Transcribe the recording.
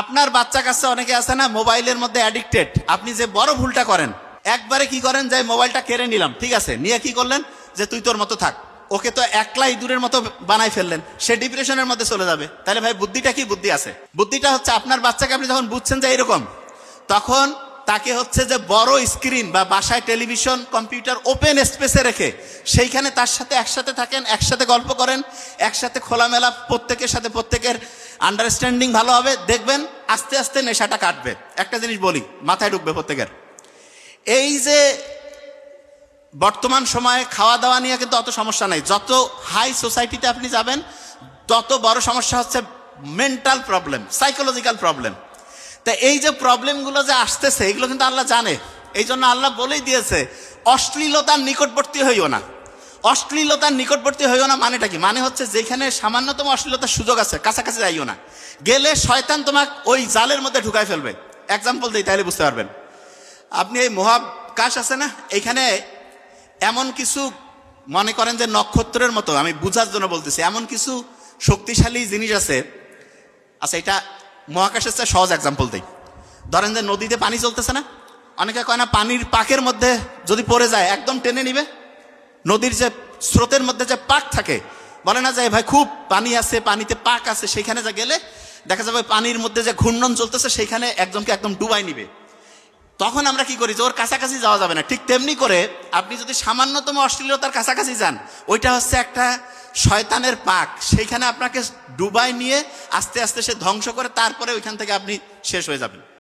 আপনার বাচ্চা কাচ্চা অনেকে আছে না মোবাইলের মধ্যে অ্যাডিক্টেড, আপনি যে বড় ভুলটা করেন, একবারে কি করেন যে মোবাইলটা কেড়ে নিলাম, ঠিক আছে, নিয়ে কি করলেন যে তুই তোর মতো থাক, ওকে তো একলাই দূরের মতো বানাই ফেললেন, সে ডিপ্রেশনের মধ্যে চলে যাবে। তাহলে ভাই বুদ্ধিটা কি বুদ্ধি আছে? বুদ্ধিটা হচ্ছে আপনার বাচ্চাকে আপনি যখন বুঝছেন যে এরকম, তখন তাকে হচ্ছে যে বড় স্ক্রিন বা বাসায় টেলিভিশন কম্পিউটার ওপেন স্পেসে রেখে সেইখানে তার সাথে একসাথে থাকেন, একসাথে গল্প করেন, একসাথে খোলামেলা প্রত্যেকের সাথে প্রত্যেকের আন্ডারস্ট্যান্ডিং ভালো হবে, দেখবেন আস্তে আস্তে নেশাটা কাটবে। একটা জিনিস বলি, মাথায় ঢুকবে প্রত্যেকের, এই যে বর্তমান সময়ে খাওয়া দাওয়া নিয়ে কিন্তু অত সমস্যা নাই, যত হাই সোসাইটিতে আপনি যাবেন তত বড় সমস্যা হচ্ছে মেন্টাল প্রবলেম, সাইকোলজিক্যাল প্রবলেম। তা এই যে প্রবলেমগুলো যে আসতেছে এগুলো কিন্তু আল্লাহ জানে, এই জন্য আল্লাহ বলেই দিয়েছে অশ্লীলতার নিকটবর্তী হইও না। অশ্লীলতার নিকটবর্তী হইও না মানেটা কি? মানে হচ্ছে যেখানে সামান্যতম অশ্লীলতার সুযোগ আছে কাছাকাছি যাইও না, গেলে শয়তান তোমাকে ওই জালের মধ্যে ঢুকাই ফেলবে। এক্সাম্পল দিই তাহলে বুঝতে পারবেন। আপনি এই মহাকাশ আছে না, এইখানে এমন কিছু মনে করেন যে নক্ষত্রের মতো, আমি বুঝার জন্য বলতেছি, এমন কিছু শক্তিশালী জিনিস আছে। আচ্ছা, এটা মহাকাশের চেয়ে সহজ এক্সাম্পল দিই। ধরেন যে নদীতে পানি চলতেছে না, অনেকে কয় না পানির পাকের মধ্যে যদি পড়ে যায় একদম টেনে নিবে। নদীর যে স্রোতের মধ্যে যে পাক থাকে, বলে না যে ভাই খুব পানি আছে, পানিতে পাক আছে, সেখানে যা গেলে দেখা যাবে পানির মধ্যে যে ঘূর্ণন চলতেছে সেইখানে একজনকে একদম ডুবাই নিবে। তখন আমরা কি করি যে ওর কাছাকাছি যাওয়া যাবে না। ঠিক তেমনি করে আপনি যদি সামান্যতম অশ্লীলতার কাছাকাছি যান, ওইটা হচ্ছে একটা শয়তানের পাক, সেইখানে আপনাকে ডুবাই নিয়ে আস্তে আস্তে সে ধ্বংস করে, তারপরে ওইখান থেকে আপনি শেষ হয়ে যাবেন।